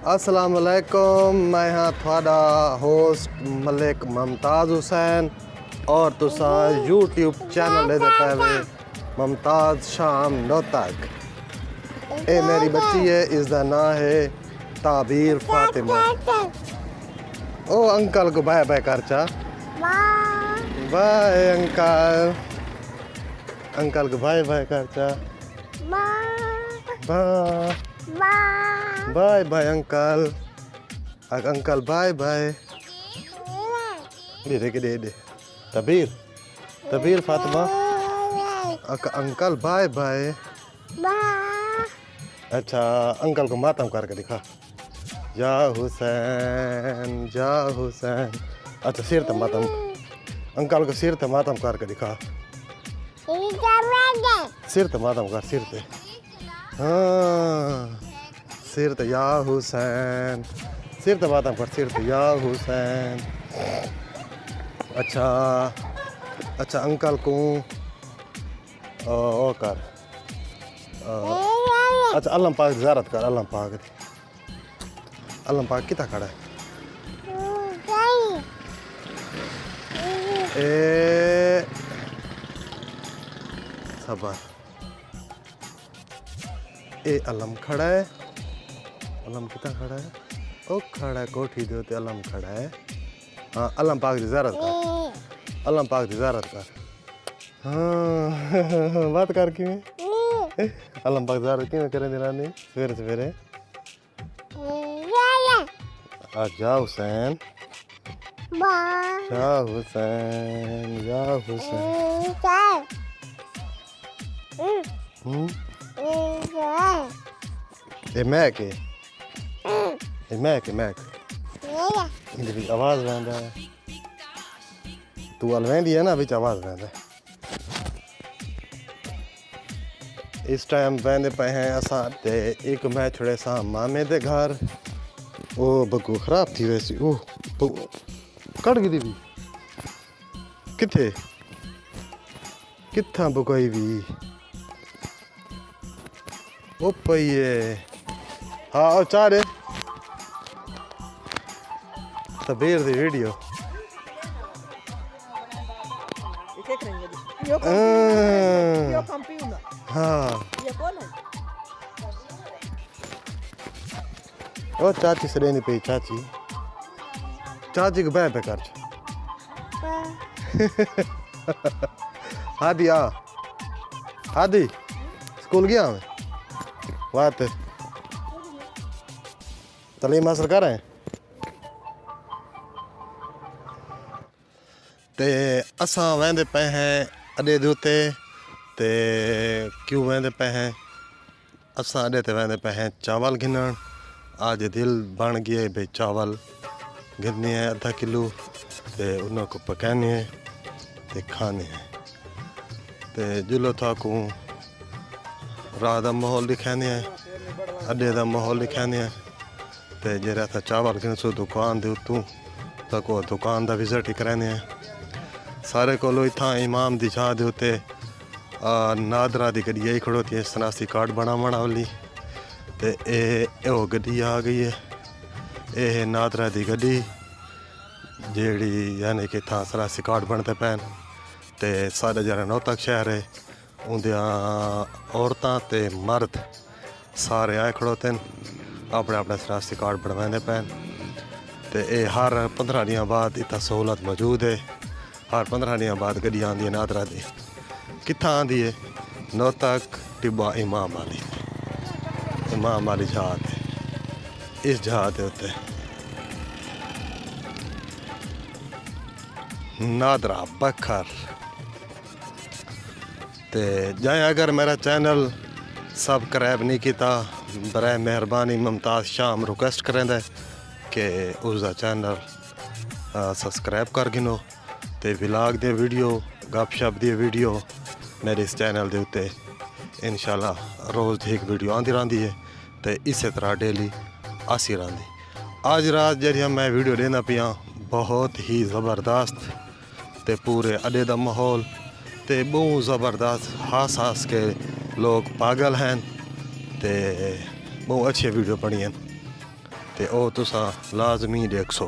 अस्सलाम वालेकुम, मैं हाँ थोड़ा होस्ट मलिक मुमताज़ हुसैन और तुसा यूट्यूब चैनल दे पे मुमताज़ शाम नोतक। ए मेरी बच्ची है, इसका नाम है ताबीर फातिमा। ओ अंकल को बाय बाय कर चा। बाय अंकल, अंकल को बाय बाय कर चा। Bye bye bye uncle, uncle bye bye. दे के दे Tabeer, Tabeer Fatima, uncle bye bye. अच्छा अंकल को मातम करके दिखा, जा हुसैन जा हुसैन। अच्छा सिर ते मातम, अंकल को सिर ते मातम करके दिखा, सिर ते मातम कर, सिर ते, हाँ सिर ते या हुसैन, सिर ते मातम कर, सिर ते या हुसैन। अच्छा अच्छा अंकल को ओ कर, अच्छा अल्लाह पाक ज़ियारत कर, अल्लाह पाक, अल्लाह पाक कितना खड़ा है? ए सबर, ए अलम खड़ा है, अलम कितना खड़ा है? ओ खड़ा है कोठी दे ते अलम खड़ा है। हाँ अल्लाह पाक की ज़ियारत कर, अल्लाह पाक की ज़ियारत कर। हाँ बात कर कि अल्लाह पाक ज़ियारत क्यों करें दिरानी सवेरे सवेरे? जा हुसैन, जा हुसैन, जा हुसैन। ये मैक है, ये मैक है, मैक इधर आवाज़ रहता है, तू अलवेंदी है ना बिच आवाज़ रहता है। इस टाइम वेंदे पे हैं असां ते एक मैच छड़े सा मामे दे घर। ओ बगू खराब थी वैसी, ओ कट गई भी किथे किथा बगोई भी ओ पईए। हाँ ओ चारे तबीर दी वीडियो हाँ ओ चाची से लेनी पई, चाची चाची को बैठ पे कर। हादी आ, हादी स्कूल गया मैं बात तलीम हासिल कर रहे हैं ते असां वेंदे पे हैं अॾे दे उत्ते ते क्यों वेंदे पे हैं असां अॾे ते वेंदे पे हैं चावल घिनण। आज दिल बन गई भाई चावल घिरने हैं आधा किलो ते उनको पकाने हैं ते खाने हैं ते जुलो था को रात का माहौल दिखाने हैं, अड्डे का माहौल दिखाने हैं ते जरा था चावल घिन सो दुकान दे उतों तक वो दुकान का विजिट ही कराने हैं सारे को इतना इमाम दी छां दे उत्ते नादरा दी गड्डी आई खड़ोती है सनासी कार्ड बनावण वाली ते ए गड्डी आ गई है। ये नादरा दी गड्डी जेड़ी यानी कि इतना सनासी कार्ड बनते पैन ते साढ़े जरा नौतक शहर है उन्दियां औरतां ते मर्द सारे आए खड़ोते हैं अपने अपने सनासी कार्ड बनवाने पैन ते ये हर 15 दिन बाद इतना सहूलत मौजूद है। हर 15 दिन बाद गड्डी आती है नादरा दी, कितना आती है? नौतक टिब्बा इमाम वाली, इमाम वाली जहाज है, इस जहाज के उत्ते नादरा बखर ते जाए। अगर मेरा चैनल सब्सक्राइब नहीं किया बराए मेहरबानी मुमताज़ शाम रिक्वेस्ट करेंदा कि उसका चैनल सब्सक्राइब कर गिनो ते व्लॉग दे वीडियो गपशप दी वीडियो मेरे इस चैनल दे उत्ते इंशाल्लाह रोज़ एक वीडियो आती रहती है तो इस तरह डेली आसी रहती। आज रात जरिया मैं वीडियो देना पिया बहुत ही ज़बरदस्त ते पूरे अड्डे का माहौल ते बहुत ज़बरदस्त हास हास के लोग पागल हैं ते बहुत अच्छी वीडियो बनी हैं। ते ओ तुसा लाजमी देखो।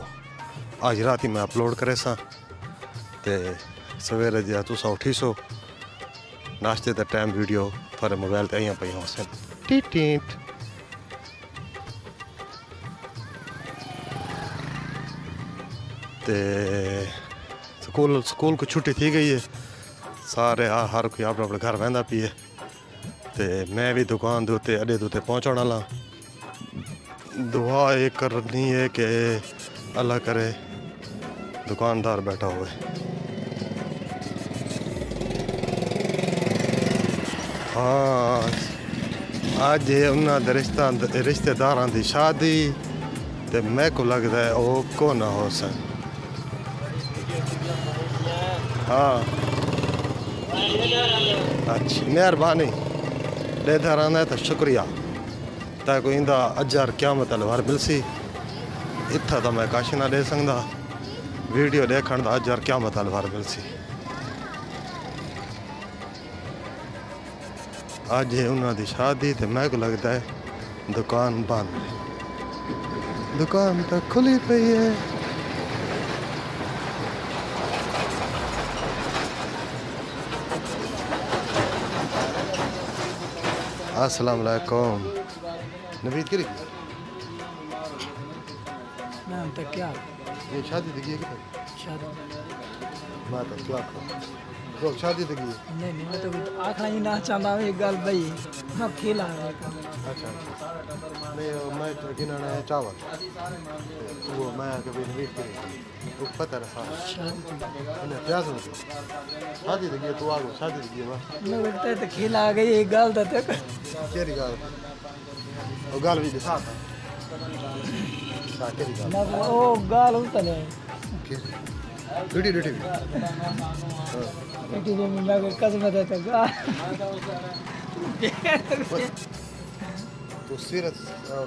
आज रात मैं अपलोड करे सा ते सवेरे जो तुसा उठी सो नाश्ते का टाइम वीडियो थोड़े मोबाइल ते अं पई होसन टीट टीट। ते स्कूल को छुट्टी थी गई है, सारे हर कोई अपने अपने घर वहदा पी है। ते मैं भी दुकान के उत्ते अड्डे उत्ते पहुँचने वाला। दुआ ये करनी है कि अल्लाह करे दुकानदार बैठा हुए। हाँ अज उन्होंने रिश्तेदार की शादी ते मैं को लगता है वो को ना हो सन। हाँ अच्छा मेहरबानी देता रहना है तो शुक्रिया ताकि इंदा अजर क्या मतलब हर मिलसी। इतना तो मैं कश ना दे सकता, वीडियो देखने का अजर क्या मतलब हर मिलसी। अज है उन्होंने शादी तो मैं को लगता है दुकान बंद है, दुकान तो खुली पई है। अस्सलाम वालेकुम नवीद किरी नाम तो क्या ये शादी दिखी है कि शादी मैं तो क्या तो शादी दिखी है। नहीं मैं तो आखना ही ना चाहता हूँ एक गल भाई मैं खेला अच्छा नहीं मैं तो गिनाना है चावल वो मैं कभी नवीद किरी वो पता रहा शादी प्याज हो शादी दिखी है। तू आ गया शादी दिखी है बस मैं लगता है तो खेला आ गई एक गल तो तक केरी गाल वो गाल भी दिखा था केरी गाल ना ओ गल उतले डूटी डूटी बेटी ने मैं कसमत है तो गल तो सीरत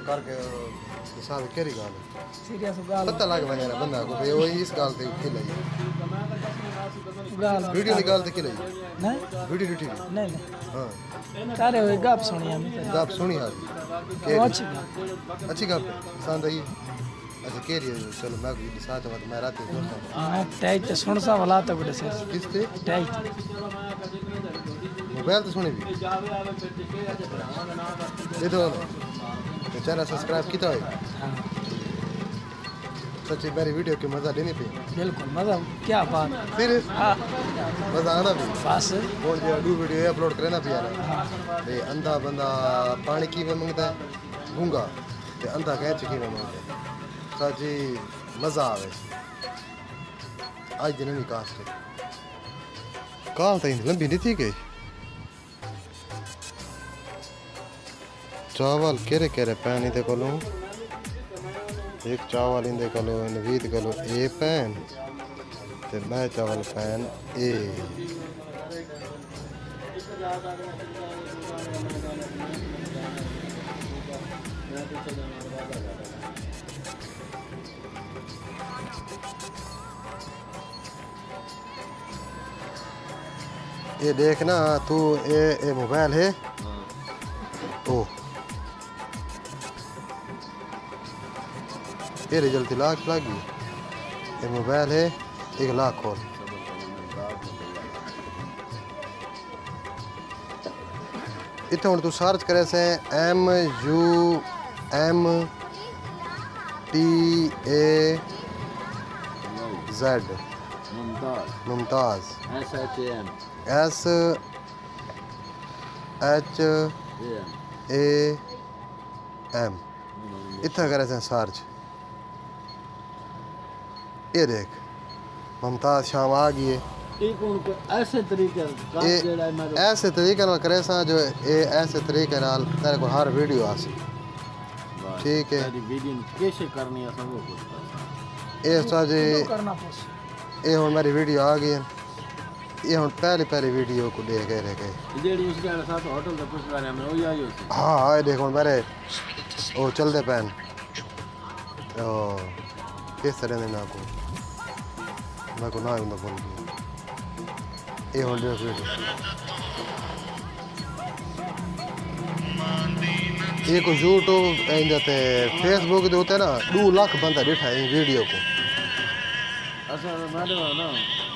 करके साथ केरी गाल सीरियस गल पता लग वगैरह बंदा को भाई वो इस गाल ते खिलाई गल वीडियो निकाल ते खिलाई नहीं वीडियो डूटी नहीं हाँ तारे हुए गप सुनी हमें गाप सुनी हाल अच्छी अच्छी गाप पसंद आई। अच्छा केरी चलो मैं भी साथ में मैं रात को मैं टैग तो सुन सा वाला तो बड़े से किस ते टैग मोबाइल तो सुने भी ये तो चैनल सब्सक्राइब किया है। सच्ची मेरी वीडियो की मजा लेनी पे बिल्कुल मजा क्या बात फिर मजा आना भी बस वो जो वीडियो अपलोड करना भी यार ते अंधा बंदा पानी की में मंगता है गूंगा ते अंधा कैच की में मंगता है सच्ची मजा आवे। आज दिन नहीं कास्ट काल तो लंबी नहीं थी गई। चावल केरे केरे पैन इधे कोलो एक चावल इंदे कोलो नवीद कोलो ए पैन ते मैं चावल पैन ए ये देखना तू ए मोबाइल है ओ ये रिजल्ट लाख लगी ये मोबाइल है 1 लाख और इतना हूँ तू सर्च करे से MUMTAZ मुमताज SHAM इतना करे से सर्च। ये देख मुमताज शाम आ गई है। ऐसे तरीके नाल करे सा जो ये ऐसे तरीके नाल तेरे को हर वीडियो आ सी ठीक है। कैसे करनी है सब कुछ ये साजे करना पड़े ये हुन मेरी वीडियो आ गई है। ये हुन पहली वीडियो को देख के रह गए जेडी उसके साथ होटल का कुछ बारे में वही आई होती। हाँ हाँ देखो मेरे ओ चलते पैन ओ किस तरह ने ना को मैं को ना ही ना बोल ये हुन वीडियो एक यूट्यूब ते फेसबुक दे उते ना 2 लाख बंदा ॾिठा है वीडियो को असां मैडम ना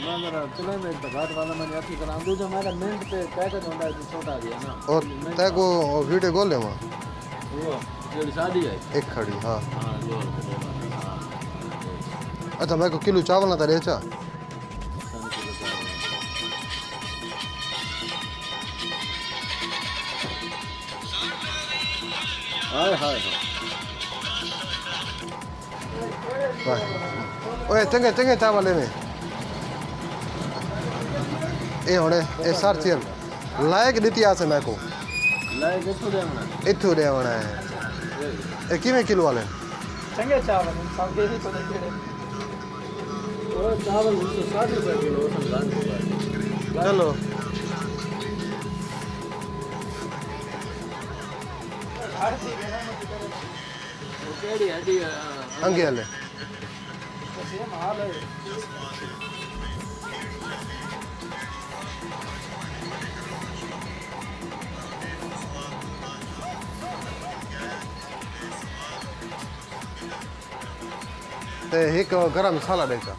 मैं जरा चले में तो घाट वाला मैंने अथी करा दूजा मेरा मिनट पे पैकेट होता है छोटा दिया ना और तै को वीडियो गोल लेवा वो जेडी शादी है एक खड़ी हाँ हां जो अच्छा मैं को किलो चावल ना ता दे चा हाय हाय ओए चंगे चंगे चावल ले में ए होने ए सर चल लायक दिती आसे मैं को लाए किथों देवना इथु दे होना है ए किवे किलो वाले चंगे चावल सब के ही तो देखे और चावल 160 रुपए किलो समझा चलो वो केड़ी हड्डी अंगे वाले सेम हाल है ते एक गरम मसाला देचा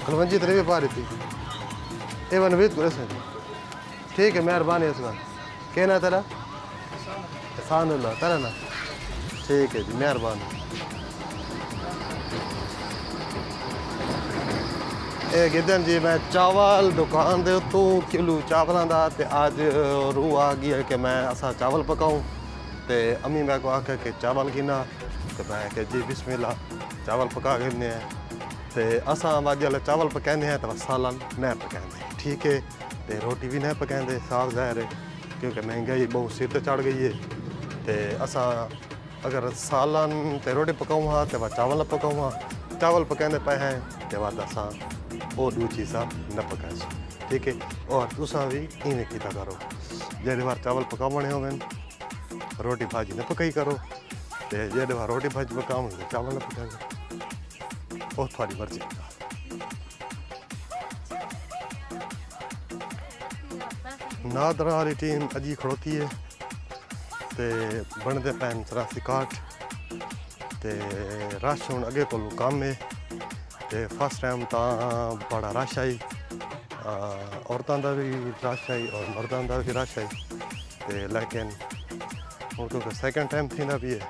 कलवंजी तरह भी पा रही थी ए वन वेद को ठीक है मेहरबानी इसका कहना तेरा एहसान अल्लाह तेरा ना ठीक है जी मेहरबानी ए गिदन जी मैं चावल दुकान दे तो किलो चावलों का ते आज रूह आ गई है कि मैं असा चावल पकाऊं ते अम्मी मैं को आखे कि चावल गिना तो मैं कि जी बिस्मिल्लाह चावल पका गिने ते असा वाजल चावल पकाते हैं तो सालन न पकाते ठीक है ते रोटी भी न पकाते साफ ज़ाहिर है क्योंकि महंगाई बहुत सिर ते चढ़ गई है ते असा अगर सालन ते रोटी पकाऊँ हाँ तो वह चावल पकाऊँ हाँ चावल पकाते पे हैं तो वह असा और दू चीज़ा न पकाए ठीक है और तुसा भी इवें किया करो जेडे बार चावल पकावने होवे रोटी भाजी न पकाई करो ते जेडे बार रोटी भाजी पकाओ तो चावल न पकाए और थोड़ी मर्जी नादरा वाली टीम अजी खड़ोती है ते बनते पैन 83 काठ ते रश हूँ अगे को कम है ते फर्स्ट टाइम तो बड़ा रश आई औरतों का भी रश आई और मर्दों का भी रश आई ते लेकिन हूँ क्योंकि सैकेंड टाइम थी भी है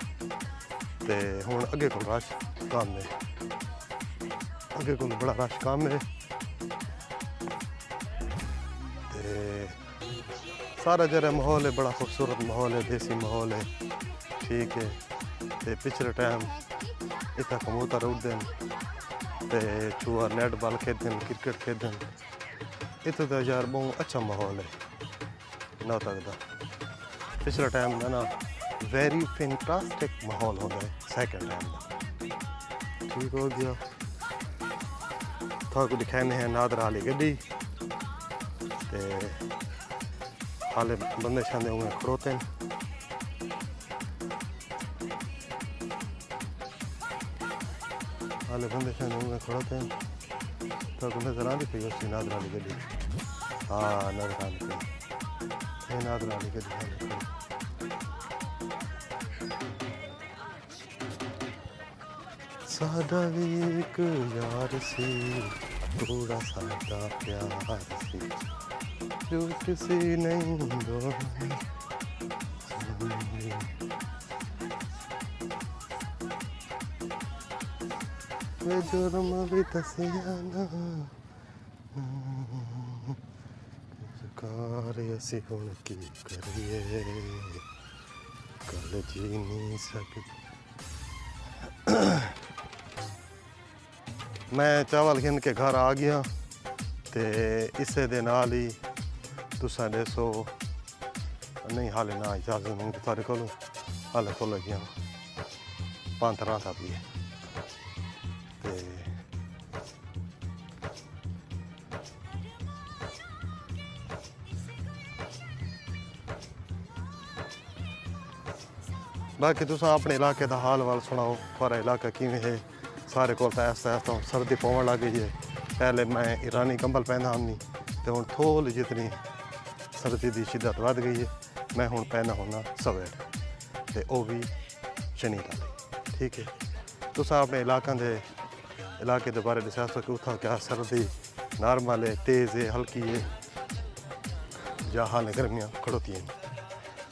ते हूँ अगे को रश कम है अगे को बड़ा रश कम है ते सारा जरा माहौल है बड़ा खूबसूरत माहौल है देसी माहौल है ठीक है ते पिछले टाइम इतना कबूतर उड़दन ते चूहा नेट बॉल खेदन क्रिकेट खेदन इतना तो यार बहुत अच्छा माहौल है ना तक दा पिछले टाइम का ना वेरी फैंटास्टिक माहौल होता है सेकंड टाइम का ठीक हो गया थोड़ा को दिखाने हैं नादरा वाली गड्डी ते हाले बंदे शांदे हुए खड़ोते हैं हाले बंदे शांदे हुए खड़ोते हैं तो नजर आनी पई उसकी नादरा वाली गड्डी हाँ नजर आनी पई ये नादरा वाली गड्डी हाले खड़ी सादा एक यार से थोड़ा सादा प्यार से जो किसी नहीं दो वे जुर्म भी तसियाना कार ऐसी होने की करिए कल जी नहीं सकती मैं चावल गिन के घर आ गया ते इसे दे नाल ही तुसा दसो नहीं हाले ना इजाजत मंगती थारे को हाले खोल गया 15 साल भी ते बाकी तुस अपने इलाके का हाल वाल सुनाओ, थोड़ा इलाका किवें है? सारे को ऐसा सर्दी पवन लग गई है। पहले मैं ईरानी कंबल पहना हमनी तो हूँ थोड़ी जितनी सर्दी की शिद्दत बढ़ गई है। मैं हूँ पहना होना सवेर तो वह भी शनि वाली। ठीक है, तुस अपने इलाके के बारे दसा सको उतना क्या सर्दी नॉर्मल है, तेज़ है, हल्की है या हाल गर्मियाँ खड़ोती हैं।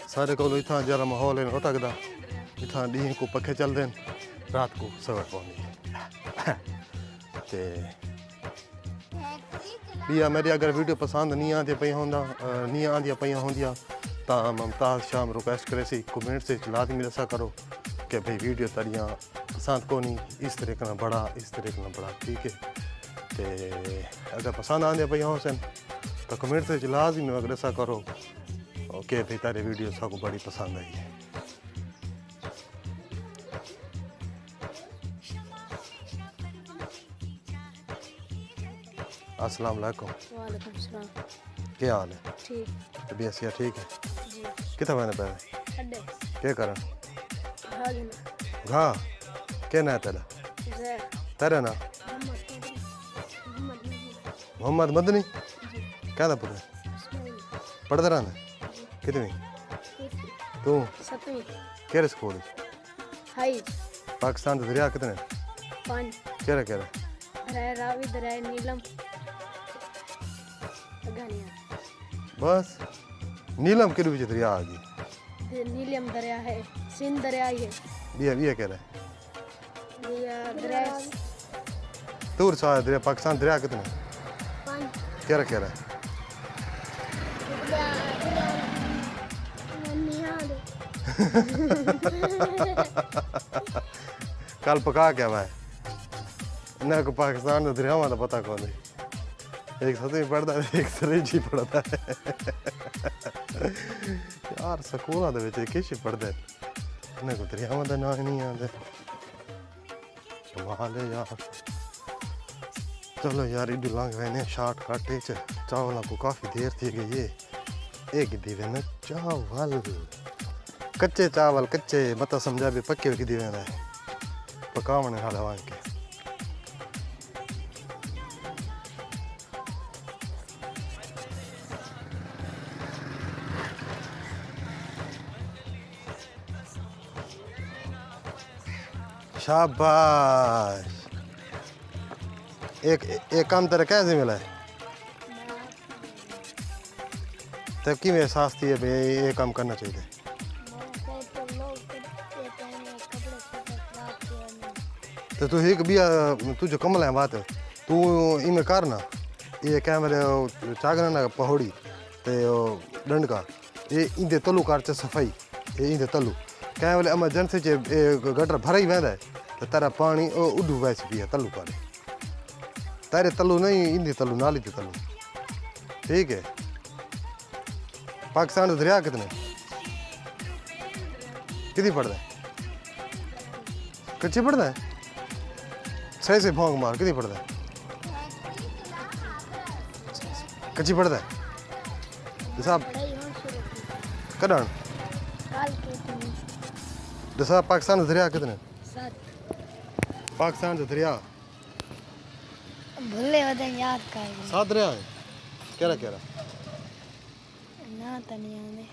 सारे को इतना जरा माहौल है हो सकता इतना डी को पखे चलते हैं, रात को सवेर पौनी ते बिया मेरी अगर वीडियो पसंद नहीं आती पई होंदिया तो मुमताज़ शाम रिक्वेस्ट करे सी कमेंट से लाजमी दसा करो कि भाई वीडियो तरियाँ पसंद को नहीं, इस तरीके ना बड़ा, इस तरीके ना बड़ा। ठीक है, तो अगर पसंद आंदिया पई होसन तो कमेंट से लाजमी अगर दसा करो कि भाई तारी वीडियो सबको बड़ी पसंद आई है। अस्सलाम वालेकुम। वालेकुम सलाम। क्या हाल है? ठीक। तबीयत सिया ठीक है? जी। कितना मैंने पैसे अड्डे क्या करा भागना घा क्या ना तेरा जैर तेरा ना मोहम्मद मोहम्मद मदनी जी क्या था पूरा इस्माइल पढ़ते रहना कितनी तू सतवीं केरे स्कूल हाई पाकिस्तान के दरिया कितने 5 केरे दरिया रावी दरिया नीलम अगानिया बस नीलम के बीच दरिया आ गई नीलम दरिया है, सिंध दरिया ही है, ये कह रहा है ये दरिया दूर सा दरिया पाकिस्तान दरिया कितने 5 कह रहा है कल पका क्या भाई ना को पाकिस्तान में दरिया का पता कौन है, एक सतवीं पढ़ता है एक सरेजी पढ़ता है यार स्कूल किश पढ़ते इन्हें को दरिया का ना ही नहीं आते कमाल है यार। चलो यार इधर लंघ गए शार्ट कट चावल को काफ़ी देर थी गई है। एक दीवे न चावल कच्चे चावल कच्चे मत समझा भी पक्के की दीवे है पकावने वाला वहाँ के शाबाश। एक काम तेरा कैसे मिला है तब की एहसास थी है भाई ये काम करना चाहिए तो तू एक भी तू जो कमल है बात तू इनमें कर ना ये क्या मेरे चागना ना पहाड़ी ते डंड का ये इंदे तलू कर सफाई ये इंदे तलू क्या बोले एमरजेंसी गटर भरा ही वेंदा है तो तेरा पानी उडू वैसे भी है तलू कर तेरे तलू नहीं इंदे तलू नाली ते तलू। ठीक है, पाकिस्तान का दरिया कितने कितनी पड़ता है कच्ची पड़ता है सही से भोंग मार कितनी पड़ता है कच्ची पड़ता है साहब कड़न दसा पाकिस्तान का दरिया कितने पाकिस्तान का दरिया भूले वदन याद कर 7 दरिया है क्या रहा ना तनिया में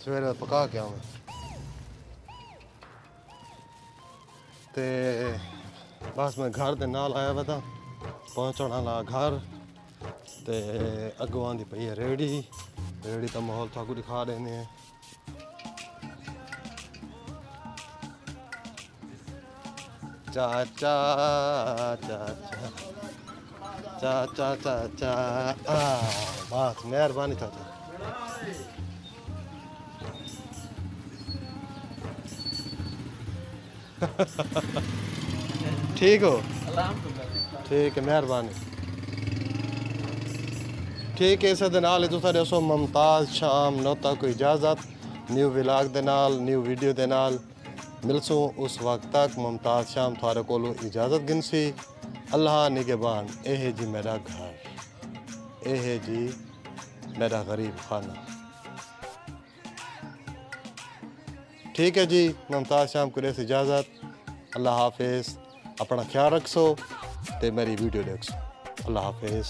सवेरे पका के आऊँ ते बस मैं घर के नाल आया वा था पहुँचने वाला घर ते अगों आंदी पई है रेड़ी का माहौल थाकू दिखा देने हैं। चाचा चाचा चाचा चाचा बस मेहरबानी चाचा। ठीक हो ठीक है मेहरबानी ठीक है। इस नाल तुसा दसो मुमताज़ शाम नौता को इजाज़त न्यू व्लॉग दे नाल न्यू वीडियो दे नाल मिलसूँ उस वक्त तक मुमताज़ शाम थारे कोलो इजाज़त गिनसी। अल्लाह निगहबान। एह जी मेरा घर एह जी मेरा गरीब खाना। ठीक है जी, मुमताज़ शाम को रेस इजाज़त। अल्लाह हाफिज़, अपना ख्याल रखो ते मेरी वीडियो देखो। अल्लाह हाफिज़।